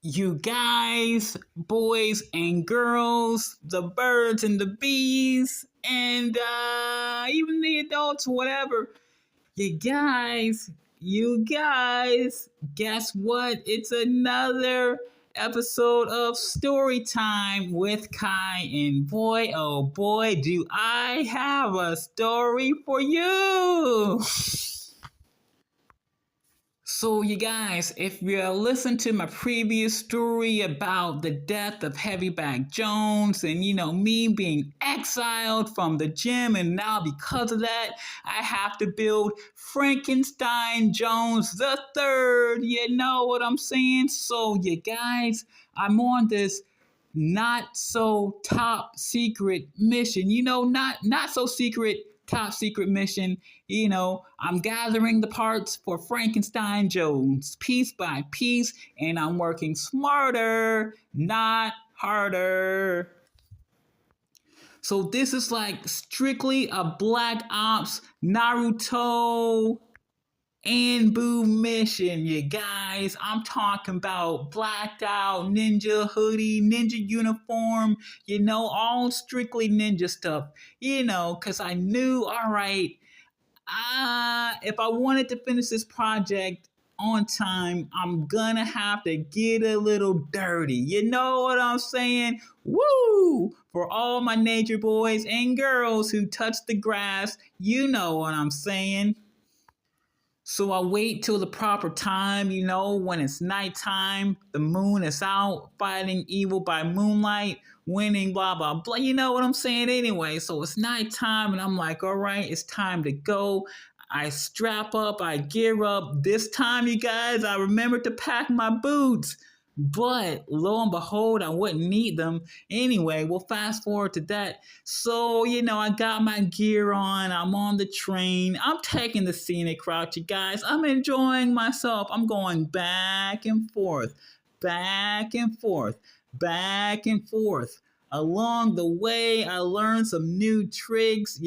you guys, boys and girls, the birds and the bees, and even the adults, whatever. You guys, guess what? It's another episode of Story Time with Kai, and boy, oh boy, do I have a story for you! So, you guys, if you listened to my previous story about the death of Heavyback Jones and, me being exiled from the gym, and now because of that, I have to build Frankenstein Jones the third. You know what I'm saying? So, you guys, I'm on this not so top secret mission. Not so secret, top secret mission. I'm gathering the parts for Frankenstein Jones piece by piece, and I'm working smarter, not harder. So this is like strictly a Black Ops Naruto Anbu mission, you guys. I'm talking about blacked out ninja hoodie, ninja uniform, all strictly ninja stuff, because I knew, all right, if I wanted to finish this project on time, I'm gonna have to get a little dirty. You know what I'm saying? Woo! For all my nature boys and girls who touch the grass, you know what I'm saying. So I wait till the proper time, when it's nighttime, the moon is out, fighting evil by moonlight, winning, blah, blah, blah. You know what I'm saying anyway. So it's nighttime, and I'm like, all right, it's time to go. I strap up, I gear up. This time, you guys, I remembered to pack my boots. But lo and behold, I wouldn't need them. Anyway, we'll fast forward to that. So, I got my gear on. I'm on the train. I'm taking the scenic route, you guys. I'm enjoying myself. I'm going back and forth, back and forth, back and forth. Along the way, I learned some new tricks,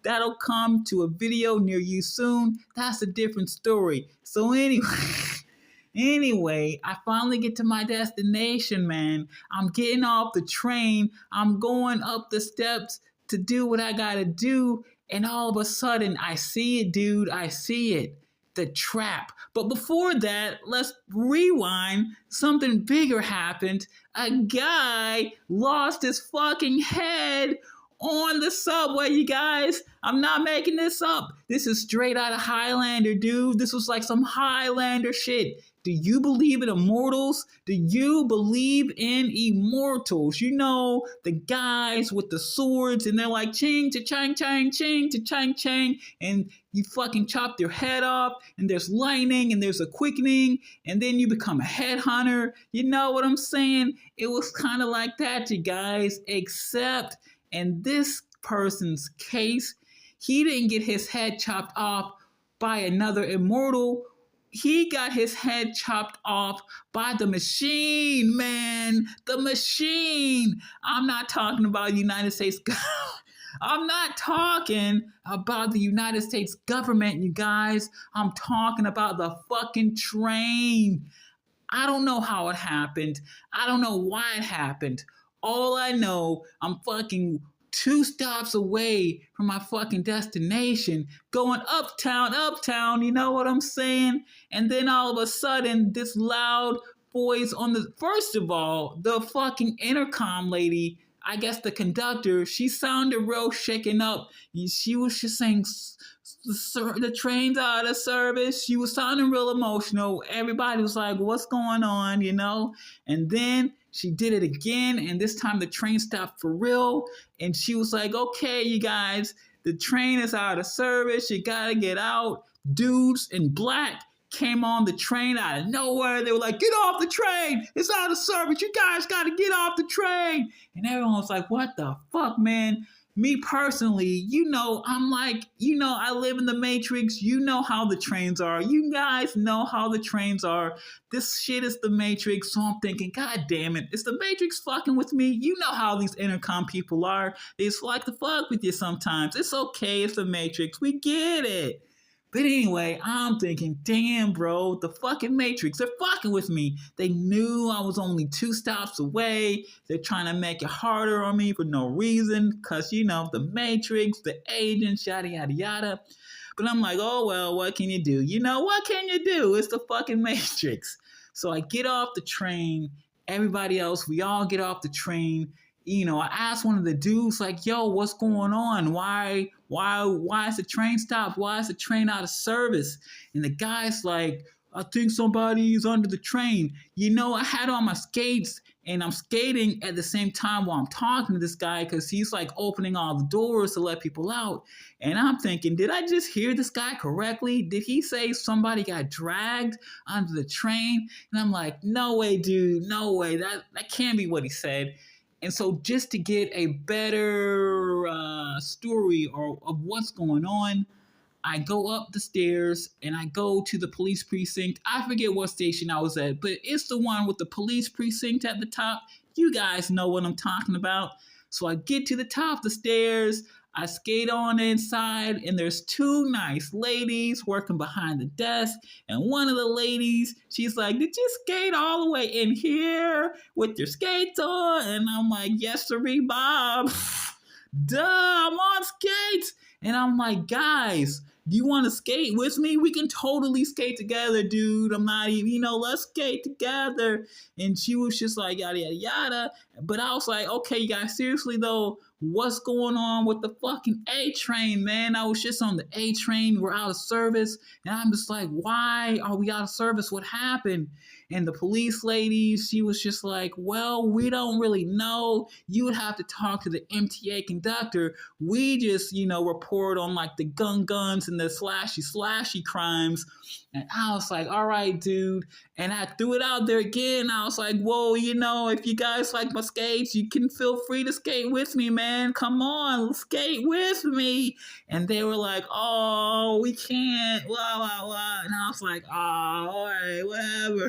That'll come to a video near you soon. That's a different story. So anyway... Anyway, I finally get to my destination, man. I'm getting off the train. I'm going up the steps to do what I gotta do. And all of a sudden, I see it, dude. I see it. The trap. But before that, let's rewind. Something bigger happened. A guy lost his fucking head on the subway, you guys. I'm not making this up. This is straight out of Highlander, dude. This was like some Highlander shit. Do you believe in immortals? Do you believe in immortals? The guys with the swords, and they're like, ching, cha-chang, chang, ching, cha-chang, chang, and you fucking chop their head off, and there's lightning, and there's a quickening, and then you become a headhunter. You know what I'm saying? It was kind of like that, you guys, except in this person's case, he didn't get his head chopped off by another immortal. He got his head chopped off by the machine, man. The machine. I'm not talking about the United States. I'm not talking about the United States government, you guys. I'm talking about the fucking train. I don't know how it happened. I don't know why it happened. All I know, I'm fucking 2 stops away from my fucking destination, going uptown, you know what I'm saying? And then all of a sudden, this loud voice first of all, the fucking intercom lady, I guess the conductor, she sounded real shaken up. She was just saying, the train's out of service. She was sounding real emotional. Everybody was like, what's going on, And then she did it again, and this time the train stopped for real. And she was like, okay, you guys, the train is out of service. You gotta get out. Dudes in black came on the train out of nowhere. They were like, get off the train. It's out of service. You guys gotta get off the train. And everyone was like, what the fuck, man? Me personally, I'm like, I live in the Matrix. You know how the trains are. You guys know how the trains are. This shit is the Matrix. So I'm thinking, God damn it. Is the Matrix fucking with me? You know how these intercom people are. They just like to fuck with you sometimes. It's okay. It's the Matrix. We get it. But anyway, I'm thinking, damn, bro, the fucking Matrix, they're fucking with me. They knew I was only 2 stops away. They're trying to make it harder on me for no reason. Because, the Matrix, the agents, yada, yada, yada. But I'm like, oh, well, what can you do? What can you do? It's the fucking Matrix. So I get off the train. Everybody else, we all get off the train. I asked one of the dudes, like, yo, what's going on? Why is the train stopped? Why is the train out of service? And the guy's like, I think somebody's under the train. I had on my skates, and I'm skating at the same time while I'm talking to this guy because he's like opening all the doors to let people out. And I'm thinking, did I just hear this guy correctly? Did he say somebody got dragged under the train? And I'm like, no way, dude, no way. That can't be what he said. And so just to get a better story of what's going on, I go up the stairs and I go to the police precinct. I forget what station I was at, but it's the one with the police precinct at the top. You guys know what I'm talking about. So I get to the top of the stairs. I skate on inside, and there's 2 nice ladies working behind the desk. And one of the ladies, she's like, did you skate all the way in here with your skates on? And I'm like, yes, sirree, Bob. Duh, I'm on skates. And I'm like, guys, do you want to skate with me? We can totally skate together, dude. I'm not even, let's skate together. And she was just like, yada, yada, yada. But I was like, okay, you guys, seriously, though, what's going on with the fucking A train, man? I was just on the A train. We're out of service. And I'm just like, why are we out of service? What happened? And the police lady, she was just like, well, we don't really know. You would have to talk to the MTA conductor. We just, report on like the guns and the slashy crimes. And I was like, all right, dude. And I threw it out there again. I was like, whoa, if you guys like my skates, you can feel free to skate with me, man. Come on, skate with me. And they were like, oh, we can't, blah, blah, blah. And I was like, oh, all right, whatever.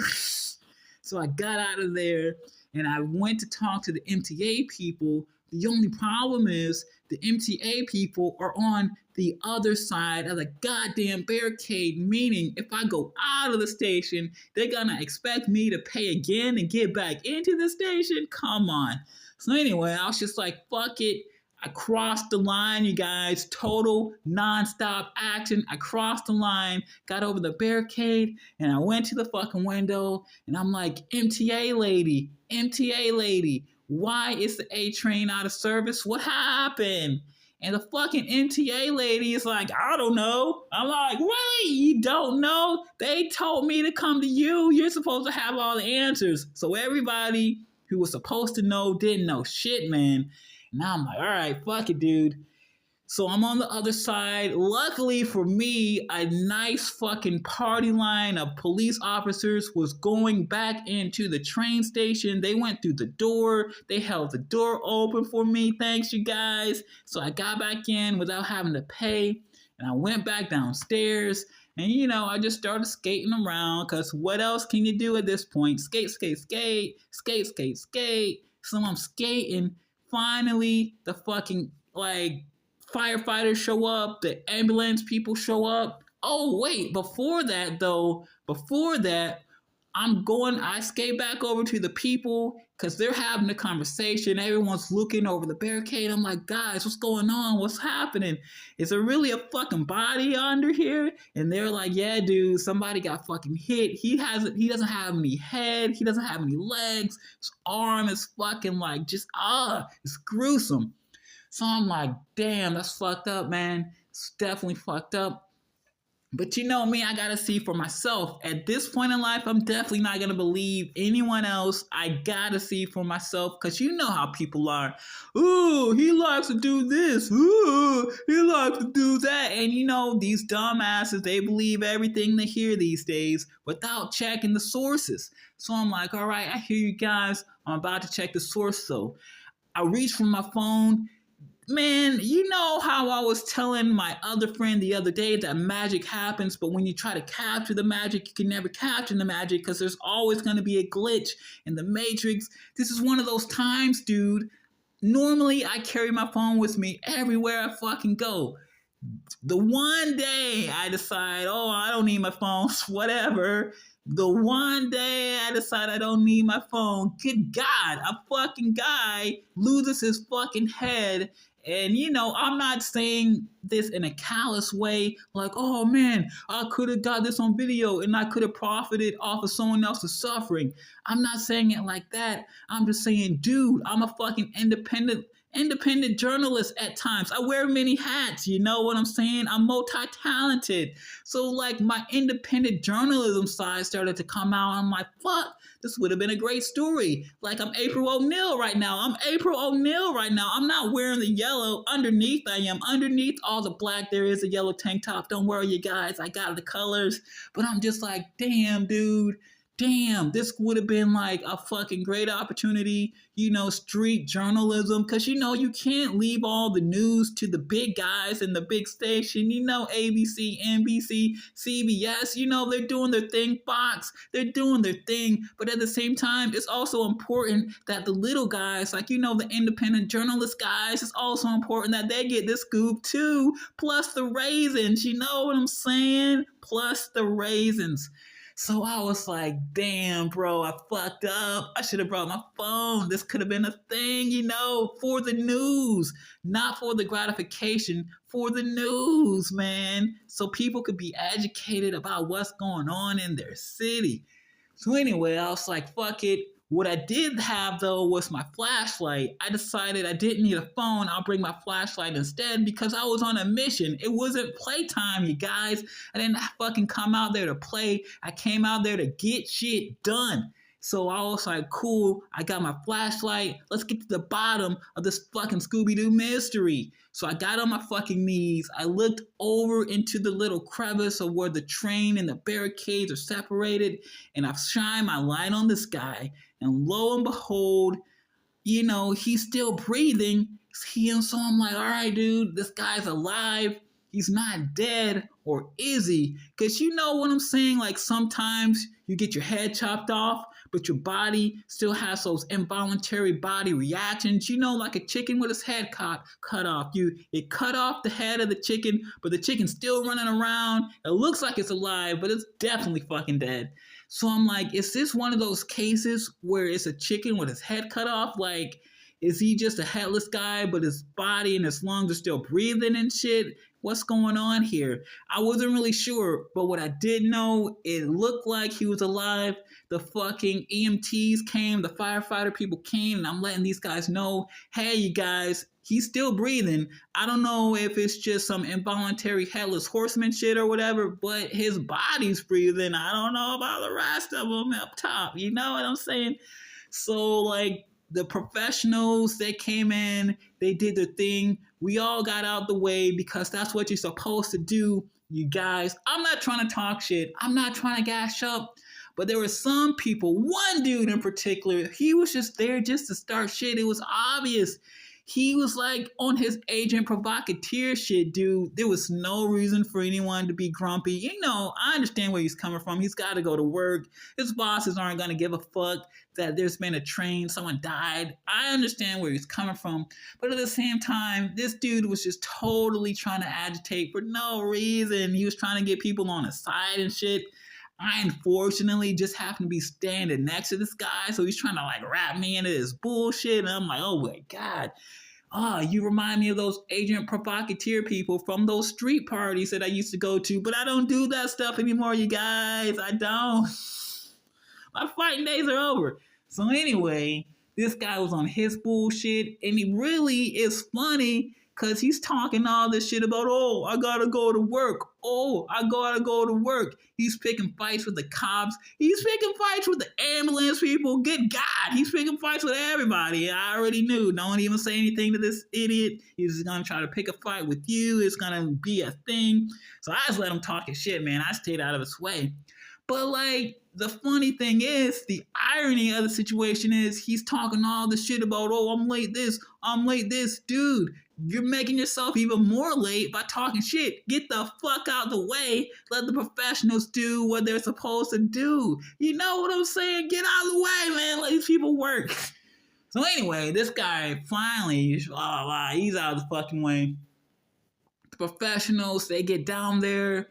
So I got out of there and I went to talk to the MTA people. The only problem is the MTA people are on the other side of the goddamn barricade, meaning if I go out of the station, they're gonna expect me to pay again and get back into the station? Come on. So anyway, I was just like, fuck it. I crossed the line, you guys. Total nonstop action. I crossed the line, got over the barricade, and I went to the fucking window, and I'm like, MTA lady, why is the A train out of service? What happened? And the fucking MTA lady is like, I don't know. I'm like, really? You don't know? They told me to come to you. You're supposed to have all the answers. So everybody who was supposed to know didn't know shit, man. And I'm like, all right, fuck it, dude. So I'm on the other side. Luckily for me, a nice fucking party line of police officers was going back into the train station. They went through the door. They held the door open for me. Thanks, you guys. So I got back in without having to pay. And I went back downstairs. And, I just started skating around. Because what else can you do at this point? Skate. So I'm skating. Finally, the fucking, firefighters show up, the ambulance people show up. Oh, wait, before that, I skate back over to the people because they're having a conversation. Everyone's looking over the barricade. I'm like, guys, what's going on? What's happening? Is there really a fucking body under here? And they're like, yeah, dude, somebody got fucking hit. He doesn't have any head. He doesn't have any legs. His arm is fucking it's gruesome. So I'm like, damn, that's fucked up, man. It's definitely fucked up. But you know me, I gotta see for myself. At this point in life, I'm definitely not gonna believe anyone else. I gotta see for myself, because you know how people are. Ooh, he likes to do this. Ooh, he likes to do that. And these dumbasses, they believe everything they hear these days without checking the sources. So I'm like, all right, I hear you guys. I'm about to check the source. So I reach for my phone. Man, you know how I was telling my other friend the other day that magic happens, but when you try to capture the magic, you can never capture the magic because there's always going to be a glitch in the Matrix. This is one of those times, dude. Normally, I carry my phone with me everywhere I fucking go. The one day I decide, oh, I don't need my phone, whatever. The one day I decide I don't need my phone, good God, a fucking guy loses his fucking head. And I'm not saying this in a callous way, like, oh man, I could have got this on video and I could have profited off of someone else's suffering. I'm not saying it like that. I'm just saying, dude, I'm a fucking independent journalist at times. I wear many hats, you know what I'm saying? I'm multi-talented. So like my independent journalism side started to come out. I'm like, fuck, this would have been a great story. Like I'm April O'Neil right now. I'm not wearing the yellow. Underneath I am. Underneath all the black, there is a yellow tank top. Don't worry, you guys. I got the colors. But I'm just like, damn, dude. Damn, this would have been like a fucking great opportunity, street journalism, because you can't leave all the news to the big guys in the big station, ABC, NBC, CBS, they're doing their thing, Fox, they're doing their thing, but at the same time, it's also important that the little guys, like, the independent journalist guys, it's also important that they get this scoop too, plus the raisins, you know what I'm saying? Plus the raisins. So I was like, damn, bro, I fucked up. I should have brought my phone. This could have been a thing, for the news, not for the gratification, for the news, man. So people could be educated about what's going on in their city. So anyway, I was like, fuck it. What I did have, though, was my flashlight. I decided I didn't need a phone. I'll bring my flashlight instead because I was on a mission. It wasn't playtime, you guys. I didn't fucking come out there to play. I came out there to get shit done. So I was like, cool, I got my flashlight. Let's get to the bottom of this fucking Scooby-Doo mystery. So I got on my fucking knees. I looked over into the little crevice of where the train and the barricades are separated. And I shine my light on this guy. And lo and behold, he's still breathing. So I'm like, all right, dude, this guy's alive. He's not dead, or is he? Because you know what I'm saying? Like sometimes you get your head chopped off, but your body still has those involuntary body reactions. Like a chicken with its head cut off. It cut off the head of the chicken, but the chicken's still running around. It looks like it's alive, but it's definitely fucking dead. So I'm like, is this one of those cases where it's a chicken with his head cut off? Like, is he just a headless guy, but his body and his lungs are still breathing and shit? What's going on here? I wasn't really sure, but what I did know, it looked like he was alive. The fucking EMTs came, the firefighter people came, and I'm letting these guys know, hey, you guys, he's still breathing. I don't know if it's just some involuntary headless horseman shit or whatever, but his body's breathing. I don't know about the rest of them up top. You know what I'm saying? So, like, the professionals, they came in, they did their thing. We all got out the way because that's what you're supposed to do, you guys. I'm not trying to talk shit. I'm not trying to gash up. But there were some people, one dude in particular, he was just there just to start shit. It was obvious. He was like on his agent provocateur shit, dude. There was no reason for anyone to be grumpy. I understand where he's coming from. He's got to go to work. His bosses aren't going to give a fuck that there's been a train, someone died. I understand where he's coming from. But at the same time, this dude was just totally trying to agitate for no reason. He was trying to get people on his side and shit. I unfortunately just happened to be standing next to this guy, so he's trying to like wrap me into this bullshit, and I'm like, oh my God. You remind me of those agent provocateur people from those street parties that I used to go to, but I don't do that stuff anymore, you guys. I don't. My fighting days are over. So anyway, this guy was on his bullshit, and he really is funny because he's talking all this shit about, oh, I gotta go to work. Oh, I gotta go to work. He's picking fights with the cops. He's picking fights with the ambulance people. Good God, he's picking fights with everybody. I already knew. Don't even say anything to this idiot. He's gonna try to pick a fight with you. It's gonna be a thing. So I just let him talk his shit, man. I stayed out of his way. But like, the funny thing is, the irony of the situation is he's talking all the shit about, oh, I'm late this. Dude, you're making yourself even more late by talking shit. Get the fuck out the way. Let the professionals do what they're supposed to do. You know what I'm saying? Get out of the way, man. Let these people work. So anyway, this guy finally, he's out of the fucking way. the professionals, they get down there.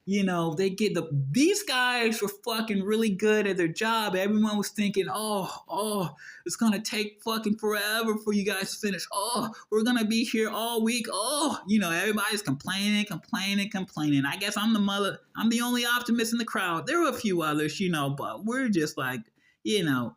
These guys were fucking really good at their job. Everyone was thinking, oh, it's gonna take fucking forever for you guys to finish. Oh, we're gonna be here all week. Oh, everybody's complaining. I guess I'm the only optimist in the crowd. There were a few others, but we're just like,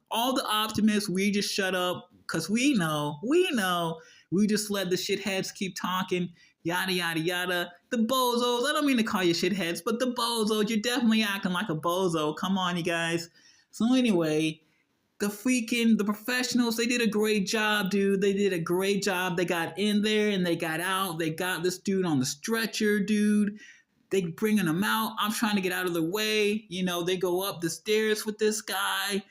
all the optimists, we just shut up because we know, we just let the shitheads keep talking. Yada, yada, yada. The bozos, I don't mean to call you shitheads, but the bozos, you're definitely acting like a bozo. Come on, you guys. So anyway, the professionals, they did a great job, dude. They did a great job. They got in there and they got out. They got this dude on the stretcher, dude. They bringing him out. I'm trying to get out of the way. They go up the stairs with this guy.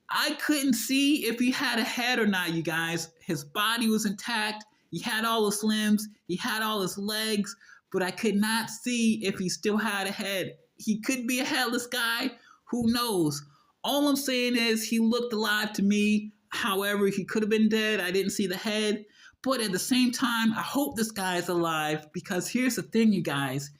I couldn't see if he had a head or not, you guys. His body was intact. He had all his limbs, he had all his legs, but I could not see if he still had a head. He could be a headless guy, who knows? All I'm saying is he looked alive to me. However, he could have been dead. I didn't see the head. But at the same time, I hope this guy is alive, because here's the thing, you guys.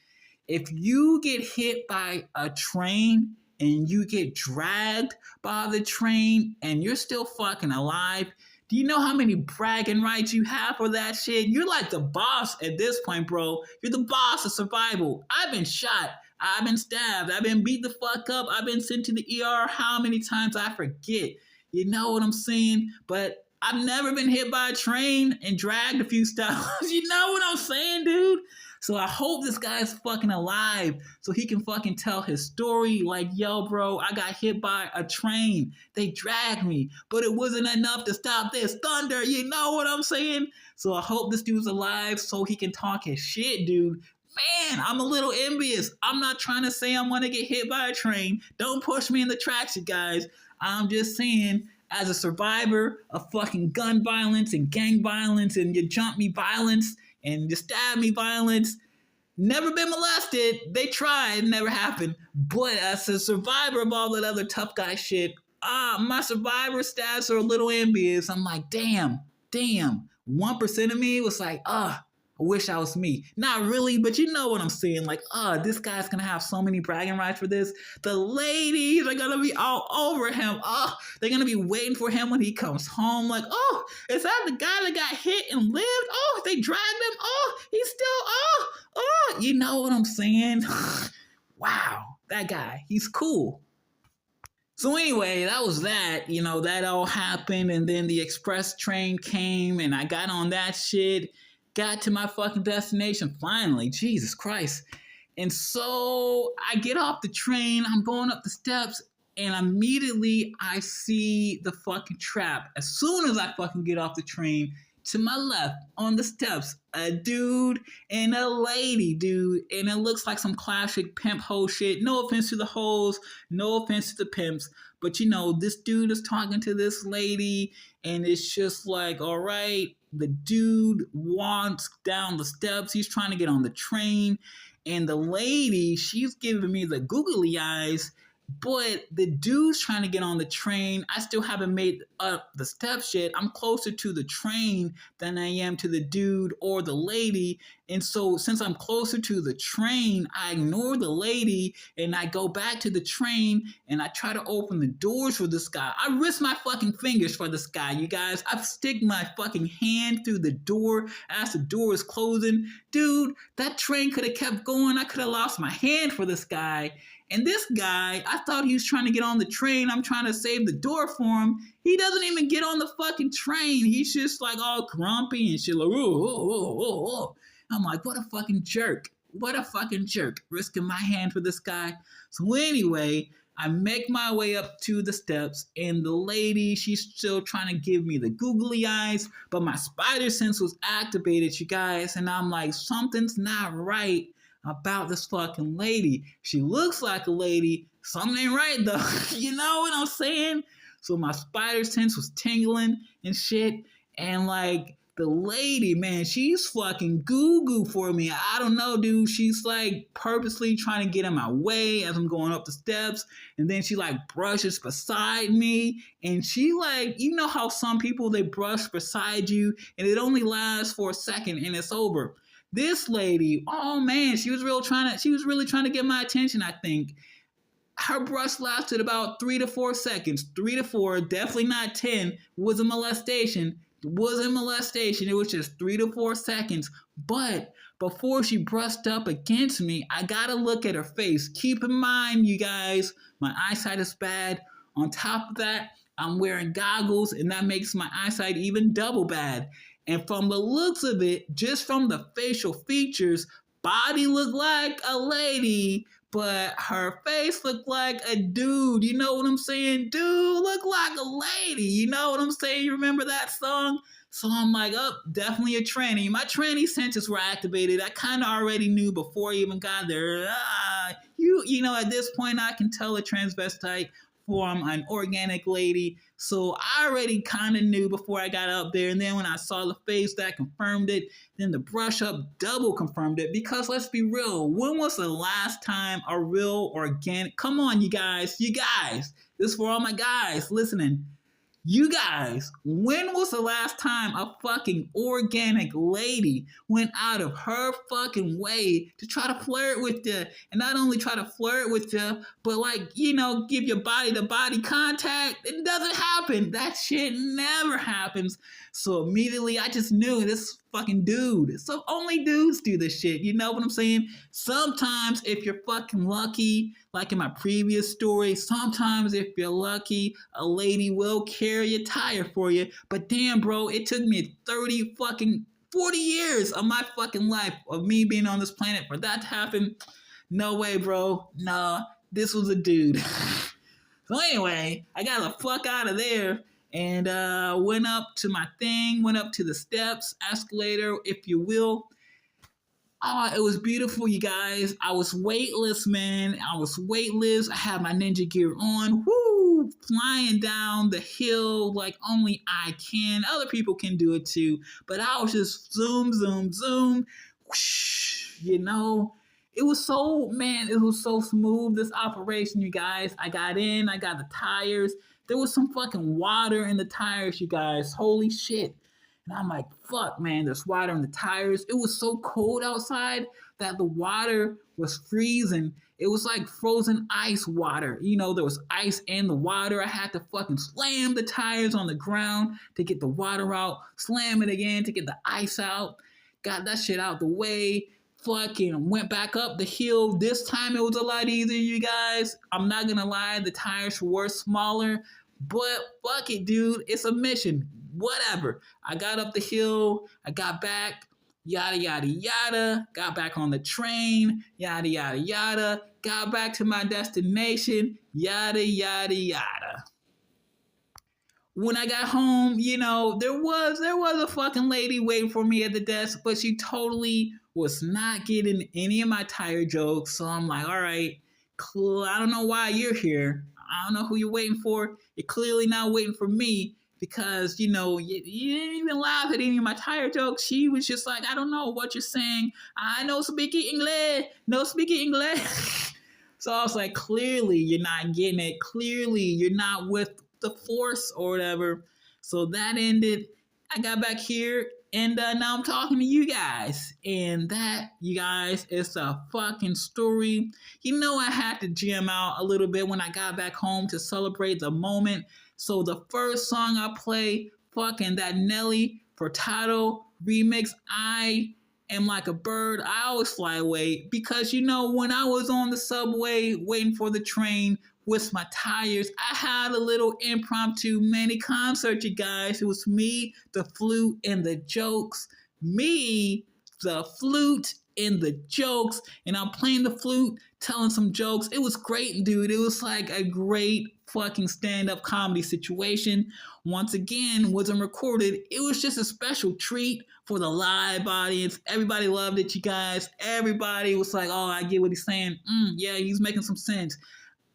If you get hit by a train and you get dragged by the train and you're still fucking alive, do you know how many bragging rights you have for that shit? You're like the boss at this point, bro. You're the boss of survival. I've been shot. I've been stabbed. I've been beat the fuck up. I've been sent to the ER how many times I forget. You know what I'm saying? But I've never been hit by a train and dragged a few stops. You know what I'm saying, dude? So I hope this guy's fucking alive so he can fucking tell his story like, yo, bro, I got hit by a train. They dragged me, but it wasn't enough to stop this thunder. You know what I'm saying? So I hope this dude's alive so he can talk his shit, dude. Man, I'm a little envious. I'm not trying to say I'm going to get hit by a train. Don't push me in the tracks, you guys. I'm just saying, as a survivor of fucking gun violence and gang violence and you jump me violence, and you stab me violence, never been molested. They tried, never happened. But as a survivor of all that other tough guy shit, my survivor stats are a little envious. I'm like, damn. 1% of me was like, I wish I was me. Not really, but you know what I'm saying. Like, this guy's gonna have so many bragging rights for this. The ladies are gonna be all over him. They're gonna be waiting for him when he comes home. Like, is that the guy that got hit and lived? They dragged him. He's still, you know what I'm saying? Wow, that guy, he's cool. So anyway, that was that. That all happened, and then the express train came, and I got on that shit. Got to my fucking destination finally. Jesus Christ. And so I get off the train. I'm going up the steps. And immediately I see the fucking trap. As soon as I fucking get off the train, to my left on the steps, a dude and a lady, dude. And it looks like some classic pimp hoe shit. No offense to the hoes. No offense to the pimps. But this dude is talking to this lady. And it's just like, all right. The dude walks down the steps. He's trying to get on the train. And the lady, she's giving me the googly eyes. But the dude's trying to get on the train. I still haven't made up the steps yet. I'm closer to the train than I am to the dude or the lady. And so since I'm closer to the train, I ignore the lady and I go back to the train and I try to open the doors for this guy. I risk my fucking fingers for this guy, you guys. I stick my fucking hand through the door as the door is closing. Dude, that train could have kept going. I could have lost my hand for this guy. And this guy, I thought he was trying to get on the train. I'm trying to save the door for him. He doesn't even get on the fucking train. He's just like all grumpy and shit like, oh. I'm like, what a fucking jerk. What a fucking jerk. Risking my hand for this guy. So anyway, I make my way up to the steps and the lady, she's still trying to give me the googly eyes, but my spider sense was activated, you guys. And I'm like, something's not right about this fucking lady. She looks like a lady. Something ain't right though. You know what I'm saying? So my spider sense was tingling and shit. And like the lady, man, she's fucking goo-goo for me. I don't know, dude. She's like purposely trying to get in my way as I'm going up the steps. And then she like brushes beside me. And she like, you know how some people, they brush beside you and it only lasts for a second and it's over. This lady, oh man, she was really trying to get my attention, I think. Her brush lasted about 3 to 4 seconds. 3 to 4, definitely not 10. Was a molestation. Wasn't molestation. It was just 3 to 4 seconds. But before she brushed up against me, I gotta look at her face. Keep in mind, you guys, my eyesight is bad. On top of that, I'm wearing goggles, and that makes my eyesight even double bad. And from the looks of it, just from the facial features, body looked like a lady, but her face looked like a dude. You know what I'm saying? Dude looked like a lady. You know what I'm saying? You remember that song? So I'm like, oh, definitely a tranny. My tranny senses were activated. I kind of already knew before I even got there. You know, at this point, I can tell a transvestite from an organic lady. So I already kind of knew before I got up there. And then when I saw the face, that confirmed it. Then the brush up double confirmed it. Because let's be real, when was the last time a real organic... Come on, you guys. This is for all my guys listening. You guys, when was the last time a fucking organic lady went out of her fucking way to try to flirt with you? And not only try to flirt with you, but like, you know, give your body to body contact. It doesn't happen. That shit never happens. So immediately I just knew this fucking dude. So only dudes do this shit. You know what I'm saying? Sometimes if you're fucking lucky, like in my previous story, sometimes if you're lucky, a lady will carry a tire for you. But damn, bro, it took me 40 years of my fucking life of me being on this planet for that to happen. No way, bro. Nah, this was a dude. So anyway, I got the fuck out of there and went up to my thing, went up to the steps, escalator, if you will. Oh, it was beautiful, you guys. I was weightless, man. I was weightless. I had my ninja gear on. Woo! Flying down the hill like only I can. Other people can do it too. But I was just zoom, zoom, zoom. Whoosh, you know? It was so smooth, this operation, you guys. I got in, I got the tires. There was some fucking water in the tires, you guys. Holy shit. And I'm like, fuck, man, there's water in the tires. It was so cold outside that the water was freezing. It was like frozen ice water. You know, there was ice in the water. I had to fucking slam the tires on the ground to get the water out, slam it again to get the ice out, got that shit out the way, fucking went back up the hill. This time it was a lot easier, you guys. I'm not gonna lie, the tires were smaller, but fuck it, dude. It's a mission. Whatever. I got up the hill, I got back, yada, yada, yada, got back on the train, yada, yada, yada, got back to my destination, yada, yada, yada. When I got home, you know, there was a fucking lady waiting for me at the desk, but she totally was not getting any of my tire jokes. So I'm like, all right, I don't know why you're here. I don't know who you're waiting for. You're clearly not waiting for me. Because, you know, you didn't even laugh at any of my tire jokes. She was just like, I don't know what you're saying. I no speak English. No speak English. So I was like, clearly you're not getting it. Clearly you're not with the force or whatever. So that ended. I got back here and now I'm talking to you guys. And that, you guys, is a fucking story. You know, I had to jam out a little bit when I got back home to celebrate the moment. So the first song I play, fucking that Nelly Furtado remix, I Am Like a Bird, I Always Fly Away. Because, you know, when I was on the subway waiting for the train with my tires, I had a little impromptu mini concert, you guys. It was me, the flute, and the jokes. Me, the flute, and the jokes. And I'm playing the flute, telling some jokes. It was great, dude. It was like a great fucking stand-up comedy situation. Once again, wasn't recorded. It was just a special treat for the live audience. Everybody loved it, you guys. Everybody was like, oh, I get what he's saying. Yeah, he's making some sense.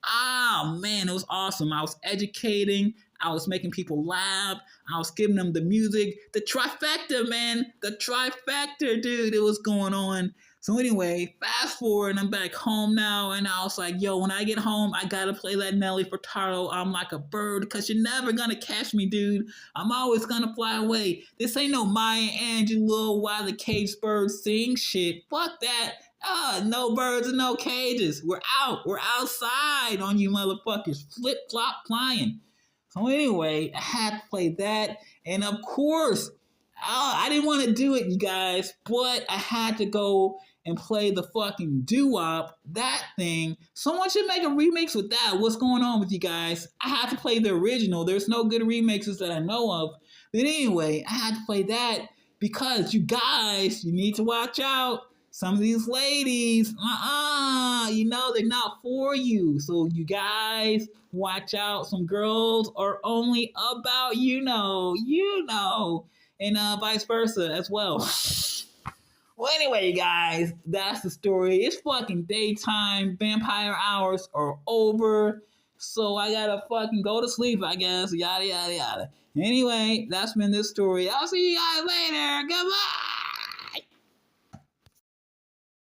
Ah, man, it was awesome. I was educating. I was making people laugh. I was giving them the music. The trifecta, man. The trifecta, dude. It was going on. So anyway, fast forward, I'm back home now, and I was like, yo, when I get home, I gotta play that Nelly Furtado, I'm Like a Bird, because you're never gonna catch me, dude. I'm always gonna fly away. This ain't no Maya Angelou, Why the Caged Birds Sing shit. Fuck that. No birds and no cages. We're out. We're outside on you motherfuckers. Flip flop flying. So anyway, I had to play that, and of course, I didn't want to do it, you guys, but I had to go and play the fucking doo-wop, that thing. Someone should make a remix with that. What's going on with you guys? I had to play the original. There's no good remixes that I know of. But anyway, I had to play that because you guys, you need to watch out. Some of these ladies, they're not for you. So you guys, watch out. Some girls are only about and vice versa as well. Well, anyway, guys, that's the story. It's fucking daytime. Vampire hours are over. So I gotta fucking go to sleep, I guess. Yada, yada, yada. Anyway, that's been this story. I'll see you guys later. Goodbye.